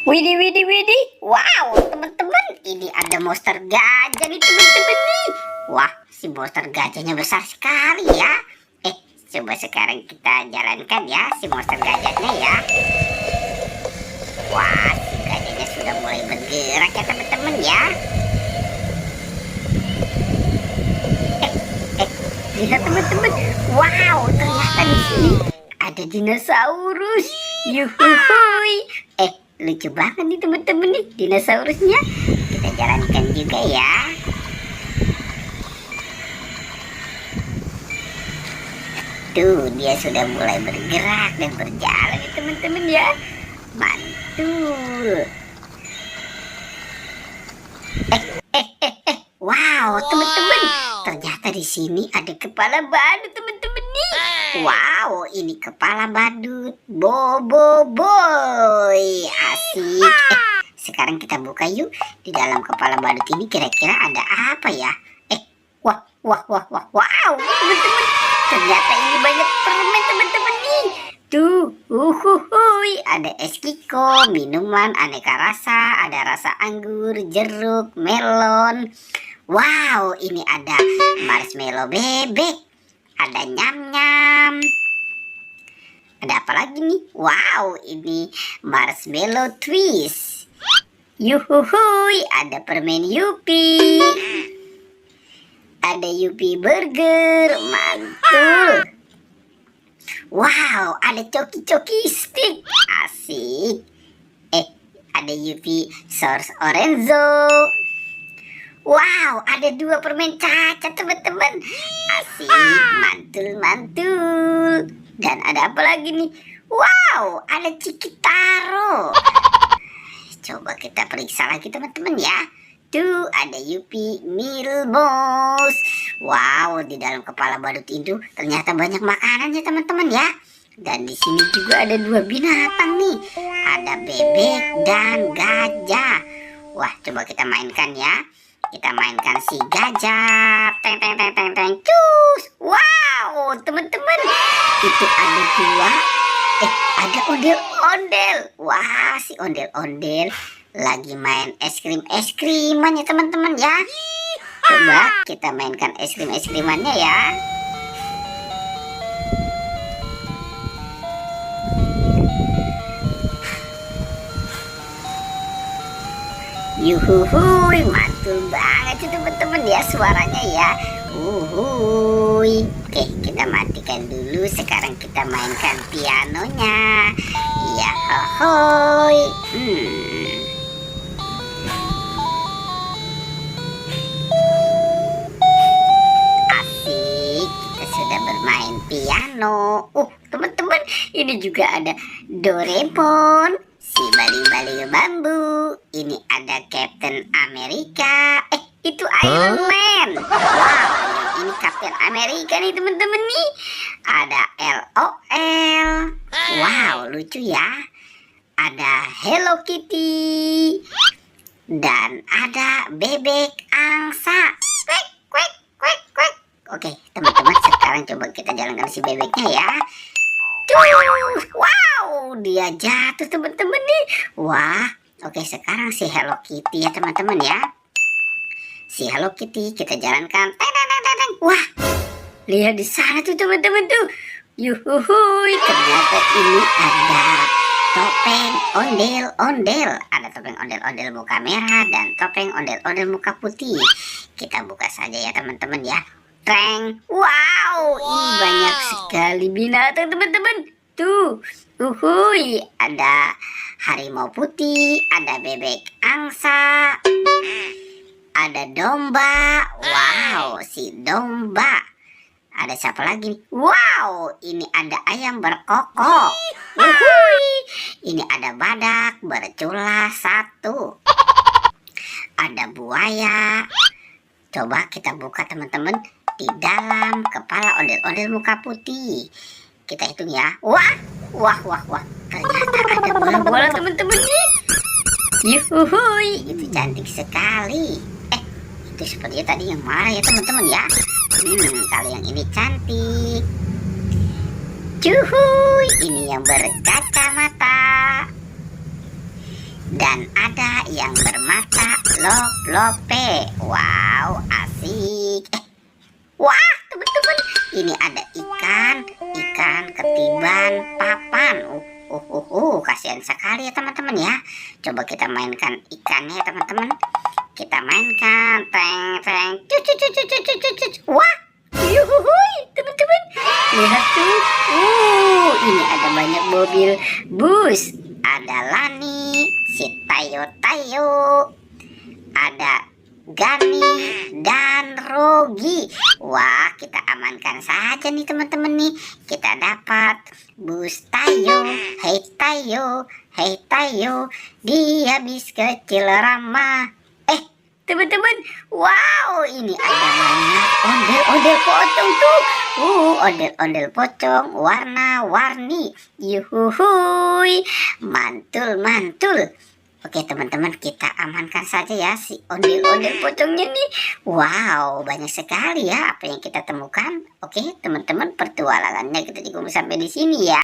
Widih, widih, widih. Wow, teman-teman, ini ada monster gajah nih teman-teman nih. Wah, si monster gajahnya besar sekali ya. Coba sekarang kita jalankan ya si monster gajahnya ya. Wah, si gajahnya sudah mulai bergerak ya teman-teman ya. Lihat teman-teman. Wow, ternyata di sini ada dinosaurus. Yuhuhui. Lucu banget nih teman-teman nih dinosaurusnya. Kita jalankan juga ya. Tuh, dia sudah mulai bergerak dan berjalan ya teman-teman ya. Mantul. Wow, teman-teman. Ternyata di sini ada kepala badut teman-teman nih. Wow, ini kepala badut Bobo Boy. Asik. Sekarang kita buka yuk. Di dalam kepala badut ini kira-kira ada apa ya? Wah, wow, teman-teman. Ternyata ini banyak permen teman-teman nih. Tuh, ada es kiko, minuman aneka rasa, ada rasa anggur, jeruk, melon. Wow, ini ada marshmallow bebek, ada nyam-nyam. Ada apa lagi nih? Wow, ini marshmallow twist. Yuhuhui, ada permen Yupi. Ada Yupi burger, mantul. Wow, ada coki-coki stick, asik. Ada Yupi source orenzo. Wow, ada 2 permen cacat teman-teman. Asik, mantul. Dan ada apa lagi nih? Wow, ada Cikitaro. Coba kita periksa lagi teman-teman ya. Tuh, ada Yupi Milbos. Wow, di dalam kepala badut itu ternyata banyak makanannya teman-teman ya. Dan di sini juga ada 2 binatang nih. Ada bebek dan gajah. Wah, coba kita mainkan ya. Kita mainkan si gajah. Peng. Cus. Wow, teman-teman. Itu ada 2. Ada ondel-ondel. Wah, si ondel-ondel lagi main es krim-kriman ya teman-teman ya. Coba kita mainkan es krim-krimannya ya. Yuhuhui, mantul banget sih teman-teman ya suaranya ya. Uhuy. Oke, kita matikan dulu. Sekarang kita mainkan pianonya. Ya hohoi. Asik, kita sudah bermain piano. Teman-teman, ini juga ada Doraemon, si bali-bali bambu. Ini ada Captain America. Itu Iron Man. Wow, ini Captain America nih teman-teman nih. Ada LOL. Wow, lucu ya. Ada Hello Kitty. Dan ada bebek angsa. Kwek. Oke, teman-teman, sekarang coba kita jalankan si bebeknya ya. Wow, dia jatuh teman-teman nih. Wah, oke, sekarang si Hello Kitty ya teman-teman ya. Si Hello Kitty kita jalankan. Wah, lihat di sana tuh teman-teman tuh. Yuhuhui, ternyata ini ada topeng ondel-ondel. Ada topeng ondel-ondel muka merah dan topeng ondel-ondel muka putih. Kita buka saja ya teman-teman ya. Treng. Wow, ini banyak sekali binatang teman-teman. Tuh, ada harimau putih, ada bebek angsa, ada domba. Wow, si domba. Ada siapa lagi? Wow, ini ada ayam berkokok. Ini ada badak bercula 1. Ada buaya. Coba kita buka teman-teman. Di dalam kepala ondel-ondel muka putih. Kita hitung ya. Wah. Ternyata ada bola-bola teman-teman nih. Yuhuhui, itu cantik sekali. Itu sepertinya tadi yang marah ya teman-teman ya. Kalau yang ini cantik. Cuhuy, ini yang berkacamata. dan ada yang bermata lop-lope. Wow, asik. Wah, teman-teman, ini ada ikan ketiban papan. Kasihan sekali ya teman-teman ya. Coba kita mainkan ikannya ya teman-teman. Kita mainkan, teng. Wah, yuhuhui, teman-teman. Lihat tuh. Ini ada banyak mobil bus. Ada Lani, si Tayo, ada Gani dan Rogi. Wah, kita amankan saja nih teman-teman nih. Kita dapat bus Tayo. Hei Tayo, dia bis kecil ramah. Teman-teman, wow, ini ada banyak ondel-ondel pocong tuh. Ondel-ondel pocong warna-warni. Yuhuhui, mantul. Oke teman-teman, kita amankan saja ya si ondel-ondel pocongnya nih. Wow, banyak sekali ya apa yang kita temukan. Oke teman-teman, pertualangannya kita juga sampai di sini ya.